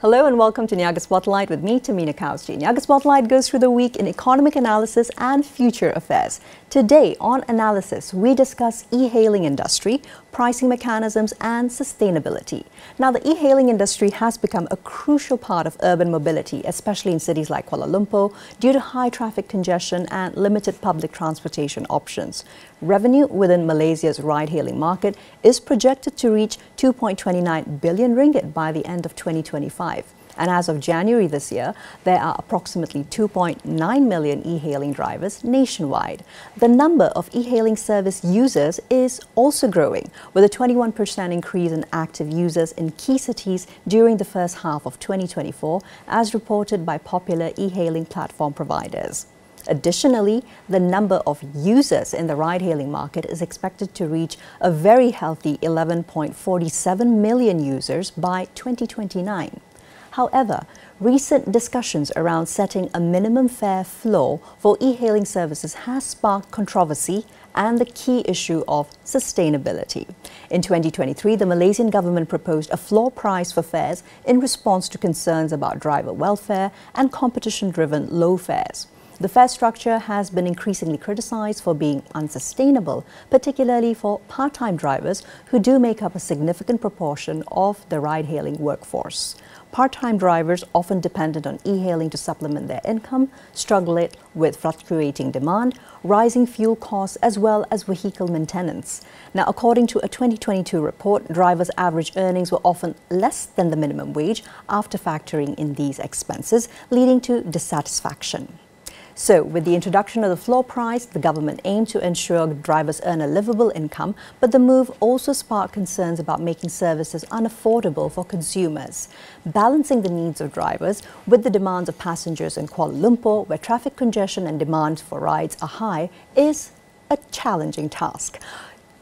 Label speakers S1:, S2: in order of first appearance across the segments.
S1: Hello and welcome to Niaga Spotlight with me, Tamina Kausti. Niaga Spotlight goes through the week in economic analysis and future affairs. Today on Analysis, we discuss e-hailing industry, pricing mechanisms and sustainability. Now, the e-hailing industry has become a crucial part of urban mobility, especially in cities like Kuala Lumpur, due to high traffic congestion and limited public transportation options. Revenue within Malaysia's ride-hailing market is projected to reach 2.29 billion ringgit by the end of 2025. And as of January this year, there are approximately 2.9 million e-hailing drivers nationwide. The number of e-hailing service users is also growing, with a 21% increase in active users in key cities during the first half of 2024, as reported by popular e-hailing platform providers. Additionally, the number of users in the ride-hailing market is expected to reach a very healthy 11.47 million users by 2029. However, recent discussions around setting a minimum fare floor for e-hailing services has sparked controversy and the key issue of sustainability. In 2023, the Malaysian government proposed a floor price for fares in response to concerns about driver welfare and competition-driven low fares. The fare structure has been increasingly criticized for being unsustainable, particularly for part-time drivers who do make up a significant proportion of the ride-hailing workforce. Part-time drivers, often dependent on e-hailing to supplement their income, struggle with fluctuating demand, rising fuel costs as well as vehicle maintenance. Now, according to a 2022 report, drivers' average earnings were often less than the minimum wage after factoring in these expenses, leading to dissatisfaction. So, with the introduction of the floor price, the government aimed to ensure drivers earn a livable income, but the move also sparked concerns about making services unaffordable for consumers. Balancing the needs of drivers with the demands of passengers in Kuala Lumpur, where traffic congestion and demand for rides are high, is a challenging task.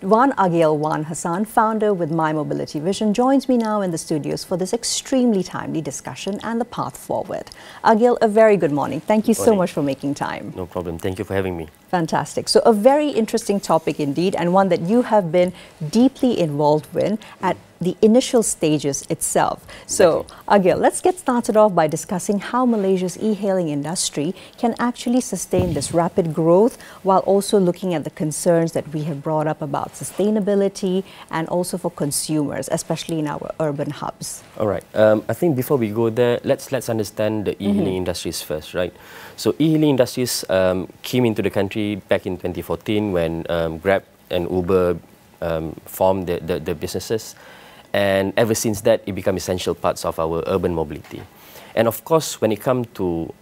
S1: Wan Hassan, founder with My Mobility Vision, joins me now in the studios for this extremely timely discussion and the path forward. Agil, a very good morning. Thank you so much for making time.
S2: No problem. Thank you for having me.
S1: Fantastic. So a very interesting topic indeed, and one that you have been deeply involved in at the initial stages itself. So, Agil, let's get started off by discussing how Malaysia's e-hailing industry can actually sustain this rapid growth while also looking at the concerns that we have brought up about sustainability and also for consumers, especially in our urban hubs.
S2: All right. I think before we go there, let's understand the e-hailing industries first, right? So e-hailing industries came into the country back in 2014 when Grab and Uber formed the businesses. And ever since that, it became essential parts of our urban mobility. And of course, when it comes to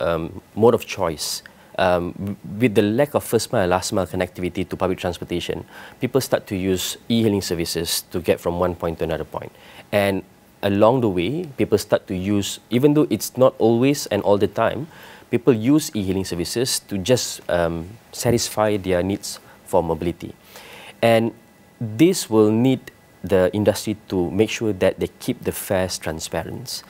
S2: mode of choice, with the lack of first mile and last mile connectivity to public transportation, people start to use e-hailing services to get from one point to another point. And along the way, people start to use, even though it's not always and all the time, people use e-hailing services to just satisfy their needs for mobility. And this will need the industry to make sure that they keep the fares transparent.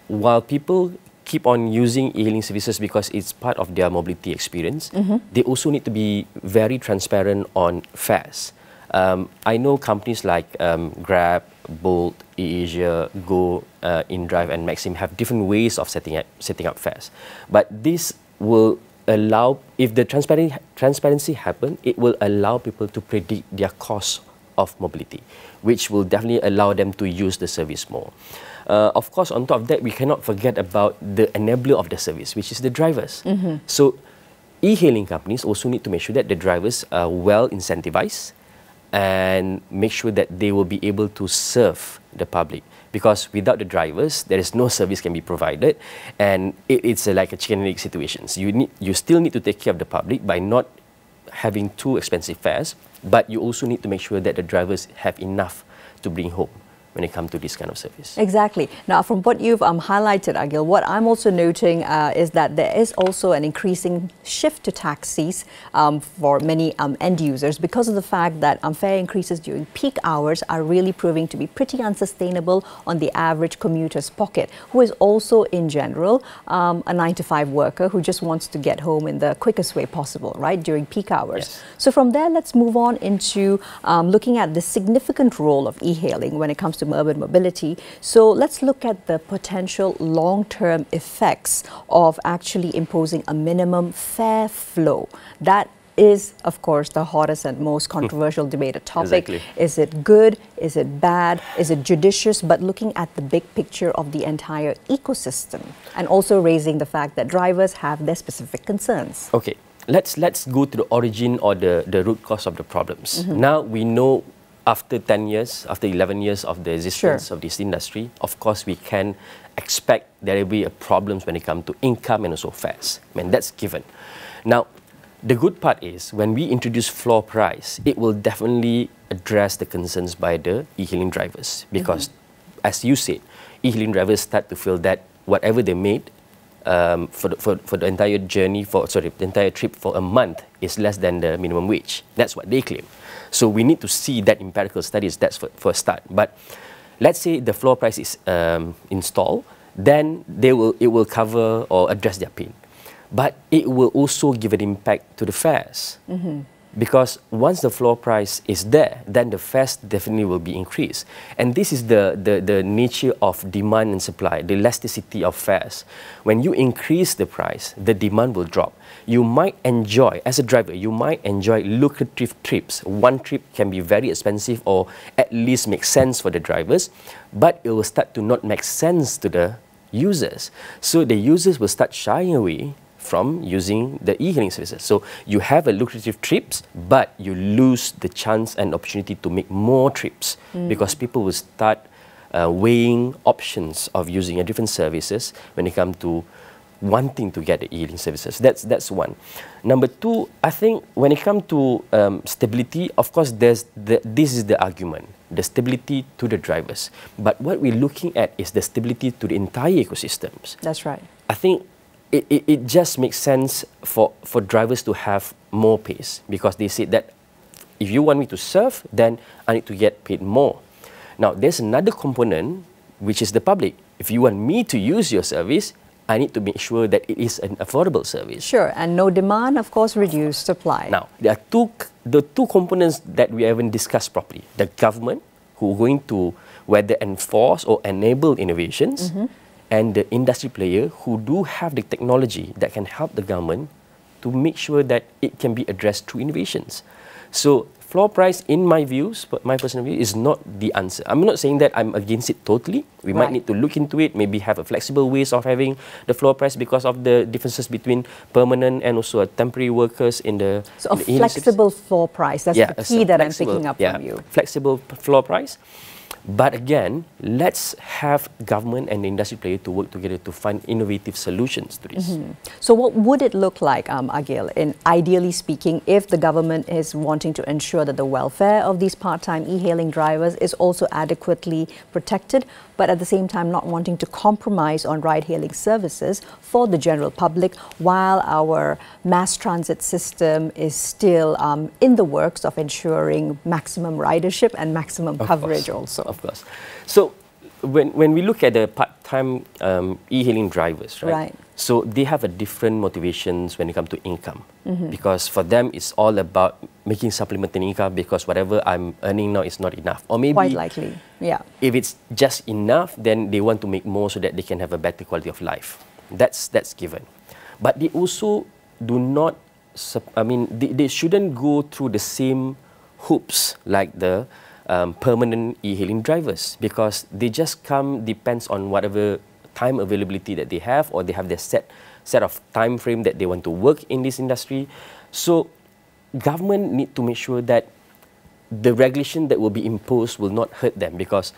S2: While people keep on using e-hailing services because it's part of their mobility experience, they also need to be very transparent on fares. I know companies like Grab, Bolt, eAsia, Go, InDrive and Maxim have different ways of setting up fares. But this will allow, if the transparency happens, it will allow people to predict their costs of mobility, which will definitely allow them to use the service more. Of course, on top of that, we cannot forget about the enabler of the service, which is the drivers. So, e-hailing companies also need to make sure that the drivers are well incentivized and make sure that they will be able to serve the public. Because without the drivers, there is no service can be provided, and it's like a chicken and egg situation. So you still need to take care of the public by not having too expensive fares, but you also need to make sure that the drivers have enough to bring home when it comes to this kind of service.
S1: Exactly. Now, from what you've highlighted, Agil, what I'm also noting is that there is also an increasing shift to taxis for many end users because of the fact that fare increases during peak hours are really proving to be pretty unsustainable on the average commuter's pocket, who is also, in general, a 9-to-5 worker who just wants to get home in the quickest way possible, right, during peak hours.
S2: Yes.
S1: So from there, let's move on into looking at the significant role of e-hailing when it comes to urban mobility. So let's look at the potential long-term effects of actually imposing a minimum fare flow. That is, of course, the hottest and most controversial debated topic.
S2: Exactly.
S1: Is it good? Is it bad? Is it judicious? But looking at the big picture of the entire ecosystem and also raising the fact that drivers have their specific concerns.
S2: Okay, let's go to the origin or the root cause of the problems. Now we know after 10 years, after 11 years of the existence of this industry, of course we can expect there will be problems when it comes to income and also fares. I mean, that's given. Now, the good part is when we introduce floor price, it will definitely address the concerns by the e-hailing drivers because, as you said, e-hailing drivers start to feel that whatever they made for the entire journey, the entire trip for a month is less than the minimum wage. That's what they claim. So we need to see that empirical studies. That's for a start. But let's say the floor price is installed, then it will cover or address their pain. But it will also give an impact to the fares. Because once the floor price is there, then the fares definitely will be increased. And this is the nature of demand and supply, the elasticity of fares. When you increase the price, the demand will drop. You might enjoy, as a driver, you might enjoy lucrative trips. One trip can be very expensive or at least make sense for the drivers, but it will start to not make sense to the users. So the users will start shying away from using the e-hailing services. So you have a lucrative trips, but you lose the chance and opportunity to make more trips because people will start weighing options of using a different services when it comes to wanting to get the e-hailing services. That's one. Number two, I think when it comes to stability, of course, this is the argument, the stability to the drivers. But what we're looking at is the stability to the entire ecosystems.
S1: That's right.
S2: I think it just makes sense for drivers to have more pace because they say that if you want me to serve, then I need to get paid more. Now, there's another component, which is the public. If you want me to use your service, I need to make sure that it is an affordable service.
S1: Sure, and no demand, of course, reduced supply.
S2: Now, there are the two components that we haven't discussed properly. The government, who are going to whether enforce or enable innovations, and the industry player who do have the technology that can help the government to make sure that it can be addressed through innovations. So floor price, in my views, but my personal view, is not the answer. I'm not saying that I'm against it totally. We might need to look into it, maybe have a flexible ways of having the floor price because of the differences between permanent and also temporary workers in the...
S1: So a flexible floor price, that's the key that I'm picking up from you.
S2: Flexible floor price. But again, let's have government and the industry player to work together to find innovative solutions to this.
S1: So what would it look like, Agil, in ideally speaking, if the government is wanting to ensure that the welfare of these part-time e-hailing drivers is also adequately protected, but at the same time not wanting to compromise on ride-hailing services for the general public while our mass transit system is still in the works of ensuring maximum ridership and maximum coverage also?
S2: Of course. So when we look at the part-time e-hailing drivers, right? So they have a different motivations when it comes to income. Because for them, it's all about making supplementary income because whatever I'm earning now is not enough. Or maybe...
S1: Quite likely, yeah.
S2: If it's just enough, then they want to make more so that they can have a better quality of life. That's given. But they also do not... I mean, they shouldn't go through the same hoops like the permanent e-hailing drivers because they just depends on whatever time availability that they have or they have their set of time frame that they want to work in this industry. So government need to make sure that the regulation that will be imposed will not hurt them because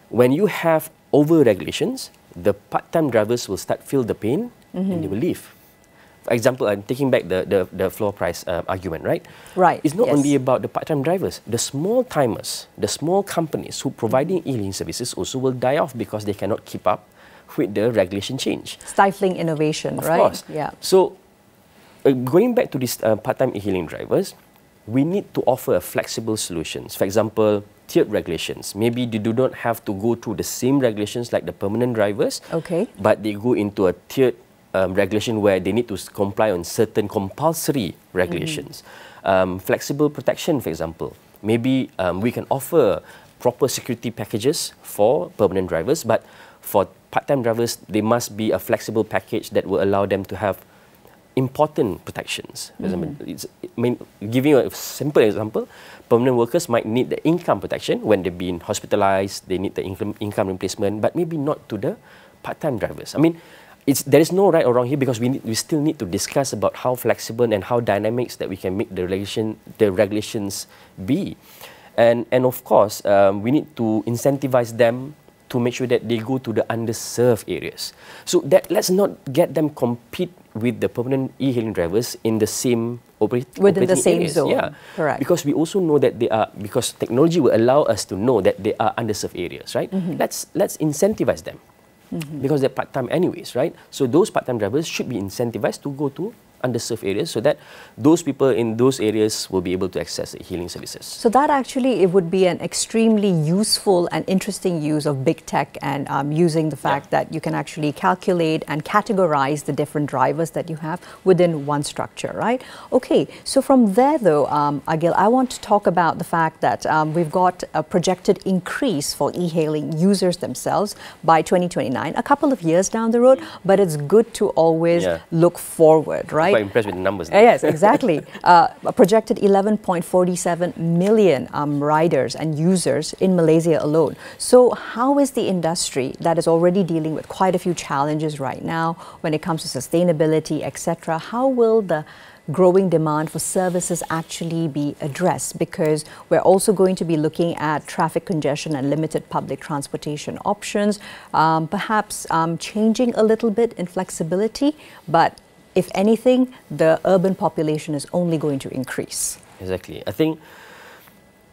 S2: when you have over-regulations, the part-time drivers will start feel the pain and they will leave. For example, I'm taking back the floor price argument, right?
S1: Right.
S2: It's not only about the part-time drivers. The small timers, the small companies who providing e-hailing services also will die off because they cannot keep up with the regulation change.
S1: Stifling innovation, right?
S2: Of course.
S1: Yeah.
S2: So, going back to these part-time e-hailing drivers, we need to offer flexible solutions. For example, tiered regulations. Maybe they do not have to go through the same regulations like the permanent drivers.
S1: Okay.
S2: But they go into a tiered regulation where they need to comply on certain compulsory regulations. Flexible protection, for example. Maybe we can offer proper security packages for permanent drivers, but for part-time drivers, there must be a flexible package that will allow them to have important protections. For example, giving you a simple example, permanent workers might need the income protection when they've been hospitalized, they need the income replacement, but maybe not to the part-time drivers. I mean, there is no right or wrong here, because we still need to discuss about how flexible and how dynamics that we can make the regulations be. And of course, we need to incentivize them to make sure that they go to the underserved areas. So that let's not get them compete with the permanent e-hailing drivers in the same
S1: within the same
S2: areas.
S1: zone.
S2: Yeah,
S1: correct.
S2: Because we also know that because technology will allow us to know that they are underserved areas, right? Let's incentivize them. Because they're part-time anyways, right? So those part-time drivers should be incentivized to go to underserved areas so that those people in those areas will be able to access the healing services.
S1: So that actually, it would be an extremely useful and interesting use of big tech, and using the fact that you can actually calculate and categorize the different drivers that you have within one structure, right? Okay, so from there though, Agil, I want to talk about the fact that we've got a projected increase for e-hailing users themselves by 2029, a couple of years down the road, but it's good to always look forward, right?
S2: Quite impressed with the numbers.
S1: Yes, exactly. A projected 11.47 million riders and users in Malaysia alone. So how is the industry that is already dealing with quite a few challenges right now when it comes to sustainability, etc., how will the growing demand for services actually be addressed? Because we're also going to be looking at traffic congestion and limited public transportation options, perhaps changing a little bit in flexibility, but if anything, the urban population is only going to increase.
S2: Exactly. I think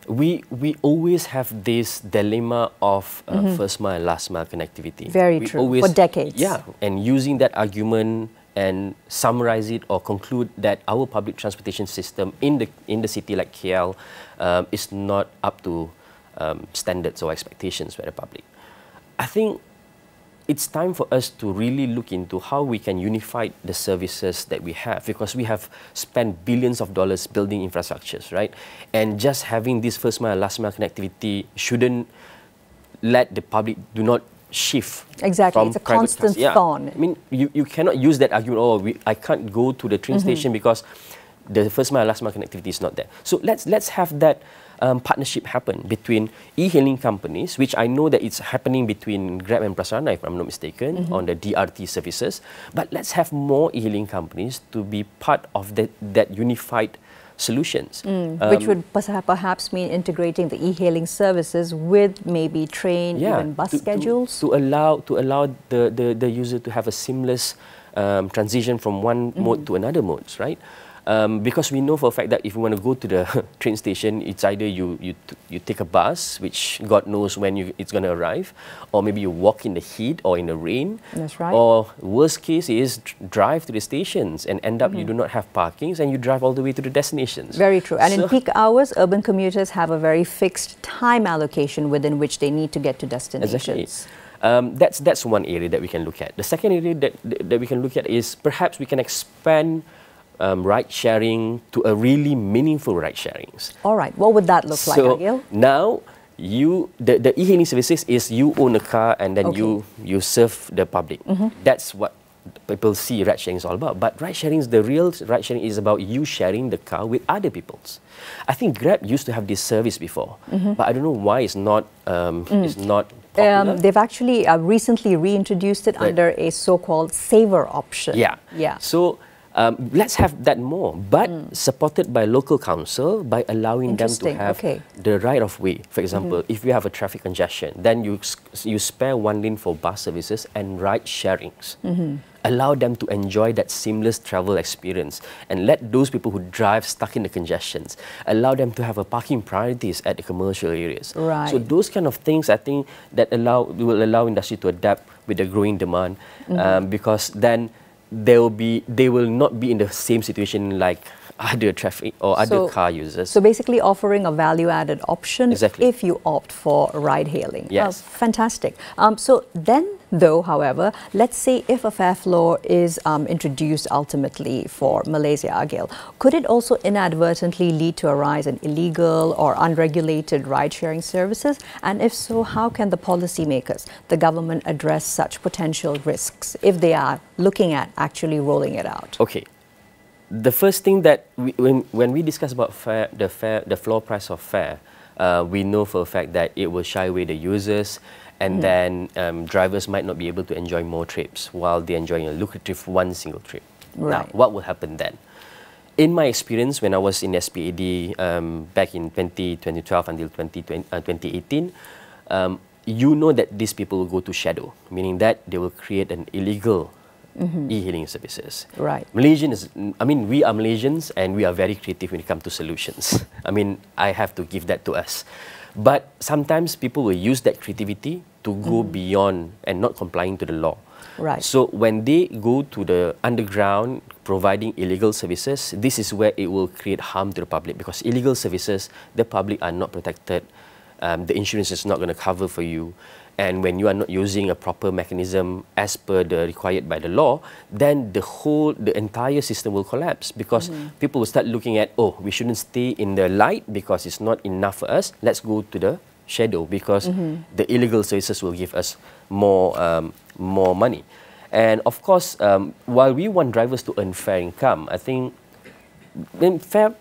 S2: we always have this dilemma of first mile, last mile connectivity.
S1: Very true. For decades.
S2: Yeah, and using that argument and summarize it or conclude that our public transportation system in the city like KL is not up to standards or expectations by the public. I think it's time for us to really look into how we can unify the services that we have, because we have spent billions of dollars building infrastructures, right? And just having this first mile, last mile connectivity shouldn't let the public do not shift.
S1: Exactly, it's a constant thorn.
S2: I mean, you cannot use that argument, oh, I can't go to the train station because the first mile, last mile connectivity is not there. So let's have that partnership happen between e-hailing companies, which I know that it's happening between Grab and Prasarana, if I'm not mistaken, on the DRT services. But let's have more e-hailing companies to be part of that unified solutions.
S1: Which would perhaps mean integrating the e-hailing services with maybe train, even bus schedules?
S2: To allow the user to have a seamless transition from one mode to another modes, right? Because we know for a fact that if you want to go to the train station, it's either you take a bus, which God knows when it's going to arrive, or maybe you walk in the heat or in the rain.
S1: That's right.
S2: Or worst case is drive to the stations and end up you do not have parkings and you drive all the way to the destinations.
S1: Very true. And in peak hours, urban commuters have a very fixed time allocation within which they need to get to destinations.
S2: Exactly. That's one area that we can look at. The second area that we can look at is perhaps we can expand ride sharing to a really meaningful ride sharings.
S1: All right, what would that look like, Agil?
S2: Now, the e-hailing services is you own a car and then you serve the public. That's what people see ride sharing is all about. But ride sharing, the real ride sharing is about you sharing the car with other people's. I think Grab used to have this service before, but I don't know why it's not popular.
S1: They've actually recently reintroduced it under a so-called saver option.
S2: Yeah. So let's have that more, but supported by local council by allowing them to have the right of way. For example, if you have a traffic congestion, then you spare one lane for bus services and ride sharings. Allow them to enjoy that seamless travel experience and let those people who drive stuck in the congestions, allow them to have a parking priorities at the commercial areas.
S1: Right.
S2: So those kind of things, I think, that will allow industry to adapt with the growing demand, because then they will not be in the same situation like other traffic or other car users.
S1: So basically offering a value-added option if you opt for ride-hailing.
S2: Yes.
S1: Fantastic. So then Though, however, let's say if a fare floor is introduced ultimately for Malaysia, Agil, could it also inadvertently lead to a rise in illegal or unregulated ride-sharing services? And if so, how can the policymakers, the government, address such potential risks if they are looking at actually rolling it out?
S2: Okay. The first thing that when we discuss about the floor price of fare, we know for a fact that it will shy away the users, and then drivers might not be able to enjoy more trips while they're enjoying a lucrative one single trip.
S1: Right.
S2: Now, what will happen then? In my experience, when I was in SPAD back in 2012 until 2018, you know that these people will go to shadow, meaning that they will create an illegal e-hailing services.
S1: Right.
S2: We are Malaysians and we are very creative when it comes to solutions. I have to give that to us. But sometimes people will use that creativity to go beyond and not complying to the law.
S1: Right.
S2: So when they go to the underground providing illegal services, this is where it will create harm to the public, because illegal services, the public are not protected. The insurance is not going to cover for you. And when you are not using a proper mechanism as per the required by the law, then the entire system will collapse, because people will start looking at, oh, we shouldn't stay in the light because it's not enough for us. Let's go to the shadow because the illegal services will give us more money. And of course, while we want drivers to earn fair income, I think then fair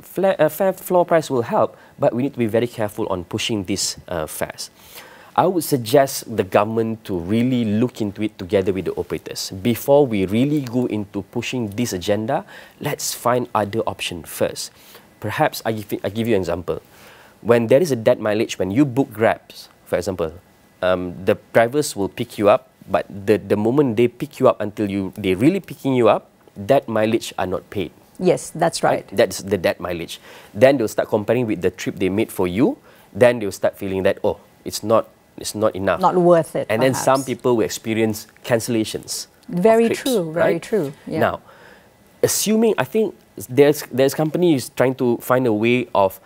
S2: floor price will help, but we need to be very careful on pushing these fares. I would suggest the government to really look into it together with the operators. Before we really go into pushing this agenda, let's find other options first. Perhaps I give you an example. When there is a dead mileage, when you book Grabs, for example, the drivers will pick you up, but the moment they pick you up until they're really picking you up, that mileage are not paid.
S1: Yes, that's right.
S2: That's the dead mileage. Then they'll start comparing with the trip they made for you. Then they'll start feeling that, oh, it's not enough.
S1: Not worth it,
S2: and
S1: perhaps.
S2: then some people will experience cancellations.
S1: Very
S2: trips,
S1: true, very true. Yeah.
S2: Now, assuming, I think there's companies trying to find a way of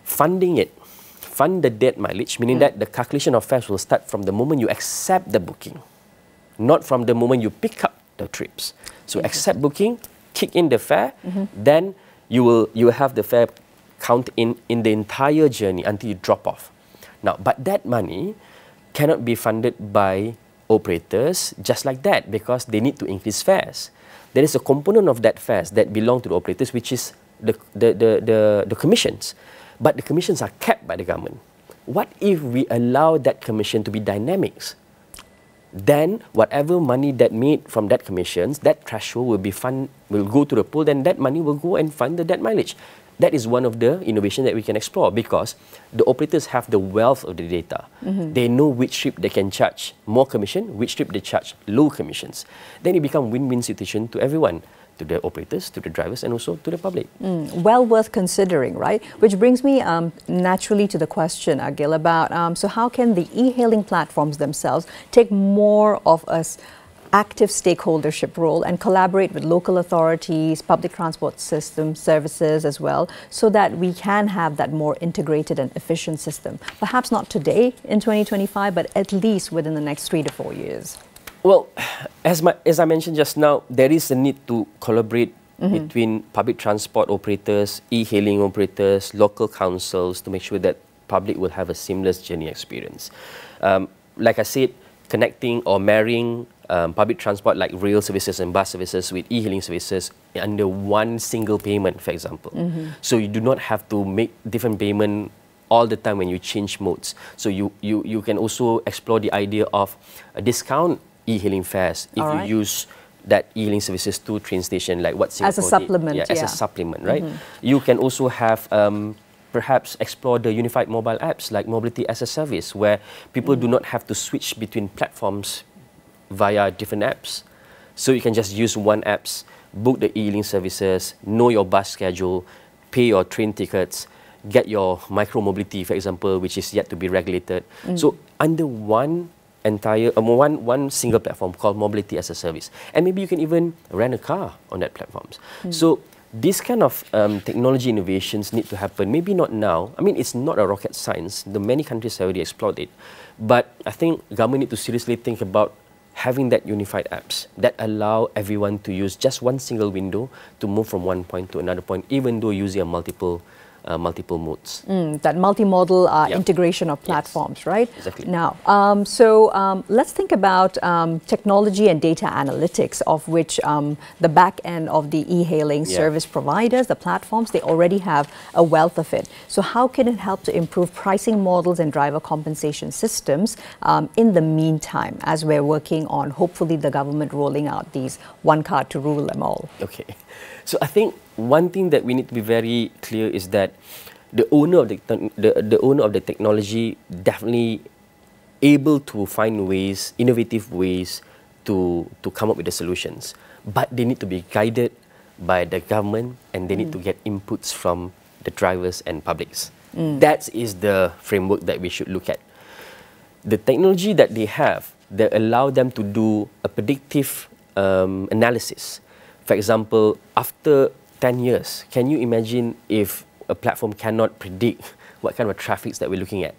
S2: funding it. Fund the dead mileage, meaning that the calculation of fares will start from the moment you accept the booking, not from the moment you pick up the trips. So accept booking, kick in the fare, then you will have the fare count in the entire journey until you drop off. Now, but that money cannot be funded by operators just like that, because they need to increase fares. There is a component of that fares that belong to the operators, which is the commissions. But the commissions are capped by the government. What if we allow that commission to be dynamics? Then whatever money that made from that commissions, that threshold will go to the pool, then that money will go and fund the dead mileage. That is one of the innovations that we can explore, because the operators have the wealth of the data. They know which trip they can charge more commission, which trip they charge low commissions. Then it becomes win-win situation to everyone, to the operators, to the drivers, and also to the public.
S1: Well worth considering, right? Which brings me naturally to the question, Agil, about so how can the e-hailing platforms themselves take more of a active stakeholdership role and collaborate with local authorities, public transport system services as well, so that we can have that more integrated and efficient system? Perhaps not today in 2025, but at least within the next 3 to 4 years.
S2: Well, as I mentioned just now, there is a need to collaborate between public transport operators, e-hailing operators, local councils, to make sure that public will have a seamless journey experience. Like I said, connecting or marrying public transport like rail services and bus services with e-hailing services under one single payment, for example. So you do not have to make different payment all the time when you change modes. So you can also explore the idea of a discount e-hailing fares if you use that e-hailing services to train station, like what Singapore
S1: as a supplement,
S2: did. As a supplement, right? You can also have perhaps explore the unified mobile apps like mobility as a service, where people do not have to switch between platforms via different apps. So you can just use one app, book the e-hailing services, know your bus schedule, pay your train tickets, get your micro-mobility, for example, which is yet to be regulated. So under one single platform called mobility as a service. And maybe you can even rent a car on that platform. So these kind of technology innovations need to happen. Maybe not now. I mean, it's not a rocket science. Many countries have already explored it. But I think government need to seriously think about having that unified apps that allow everyone to use just one single window to move from one point to another point, even though using a multiple modes.
S1: That multimodal integration of platforms,
S2: yes.
S1: right?
S2: Exactly.
S1: Now, let's think about technology and data analytics, of which the back end of the e-hailing service providers, the platforms, they already have a wealth of it. So how can it help to improve pricing models and driver compensation systems in the meantime, as we're working on, hopefully, the government rolling out these one card to rule them all?
S2: Okay. So I think one thing that we need to be very clear is that the owner of the technology definitely able to find ways, innovative ways to come up with the solutions. But they need to be guided by the government, and they need to get inputs from the drivers and publics. That is the framework that we should look at. The technology that they have that allow them to do a predictive analysis. For example, after 10 years, can you imagine if a platform cannot predict what kind of traffics that we're looking at?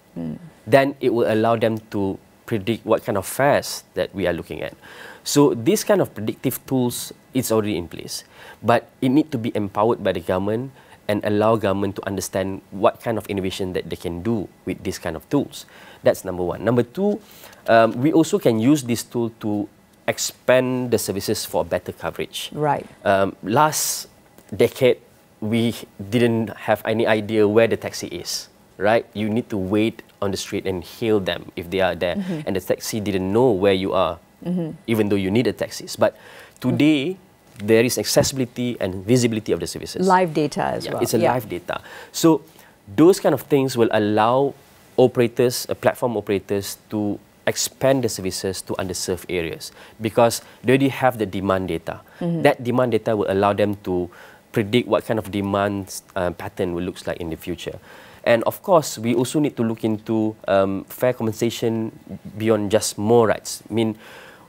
S2: Then it will allow them to predict what kind of fares that we are looking at. So this kind of predictive tools is already in place, but it needs to be empowered by the government and allow government to understand what kind of innovation that they can do with this kind of tools. That's number one. Number two, we also can use this tool to expand the services for better coverage.
S1: Right.
S2: Last decade, we didn't have any idea where the taxi is, right? You need to wait on the street and hail them if they are there. And the taxi didn't know where you are, even though you needed taxis. But today, there is accessibility and visibility of the services.
S1: Live data as well.
S2: It's a live data. So those kind of things will allow operators, platform operators, to expand the services to underserved areas because they already have the demand data. That demand data will allow them to predict what kind of demand pattern will look like in the future. And of course, we also need to look into fair compensation beyond just more rides. I mean,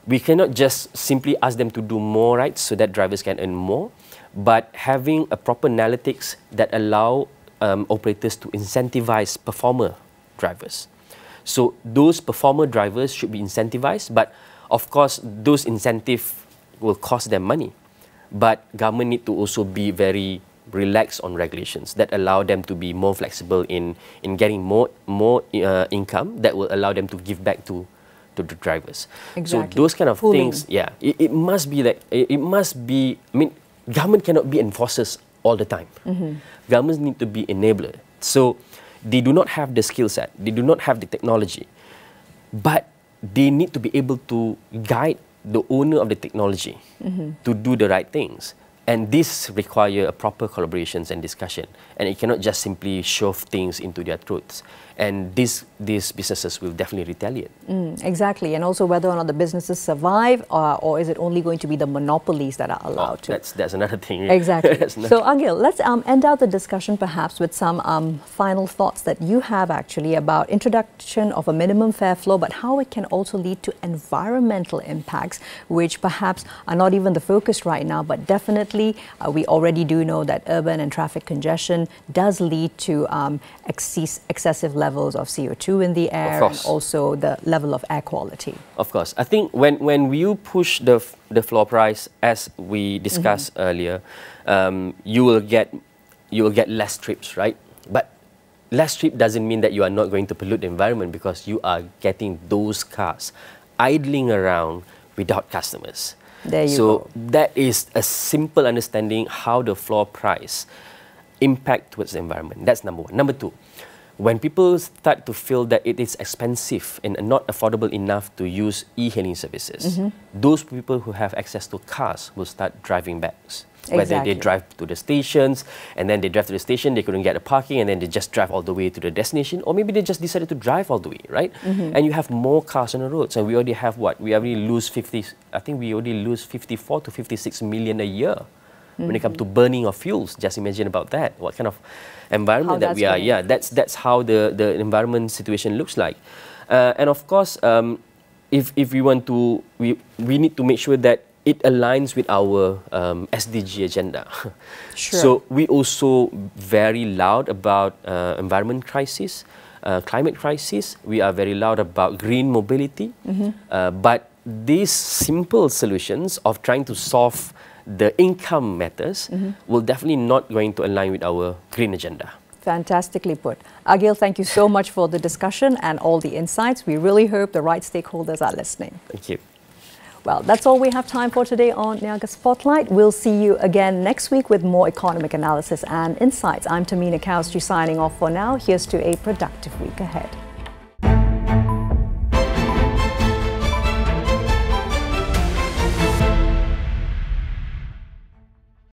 S2: we cannot just simply ask them to do more rides so that drivers can earn more, but having a proper analytics that allow operators to incentivize performer drivers. So those performer drivers should be incentivized, but of course, those incentives will cost them money. But government need to also be very relaxed on regulations that allow them to be more flexible in getting more income that will allow them to give back to the drivers.
S1: Exactly.
S2: So those kind of things, it must be like, it must be, I mean, government cannot be enforcers all the time. Governments need to be enabler. So they do not have the skill set, they do not have the technology, but they need to be able to guide the owner of the technology to do the right things. And this requires a proper collaborations and discussion. And it cannot just simply shove things into their throats. And these businesses will definitely retaliate.
S1: Exactly. And also whether or not the businesses survive, or is it only going to be the monopolies that are allowed to?
S2: That's another thing.
S1: Exactly. So, Agil, let's end out the discussion perhaps with some final thoughts that you have actually about introduction of a minimum fare floor, but how it can also lead to environmental impacts, which perhaps are not even the focus right now, but definitely we already do know that urban and traffic congestion does lead to excessive levels of CO2 in the air, and also the level of air quality. Of
S2: course. I think when you push the floor price, as we discussed earlier, you will get less trips, right? But less trip doesn't mean that you are not going to pollute the environment, because you are getting those cars idling around without customers.
S1: There you
S2: go. That is a simple understanding how the floor price impact towards the environment. That's number one. Number two, when people start to feel that it is expensive and not affordable enough to use e-hailing services, those people who have access to cars will start driving back. Whether they drive to the stations, and then they drive to the station, they couldn't get a parking, and then they just drive all the way to the destination, or maybe they just decided to drive all the way, right? And you have more cars on the roads, and we already have what? We already lose 54 to 56 million a year when it comes to burning of fuels. Just imagine about that. What kind of environment that we are? Yeah, that's how the environment situation looks like. And of course, if we want to, we need to make sure that it aligns with our SDG agenda.
S1: Sure.
S2: So we also very loud about environment crisis, climate crisis. We are very loud about green mobility. But these simple solutions of trying to solve the income matters will definitely not going to align with our green agenda.
S1: Fantastically put. Agil, thank you so much for the discussion and all the insights. We really hope the right stakeholders are listening.
S2: Thank you.
S1: Well, that's all we have time for today on Niaga Spotlight. We'll see you again next week with more economic analysis and insights. I'm Tamina Kausji signing off for now. Here's to a productive week ahead.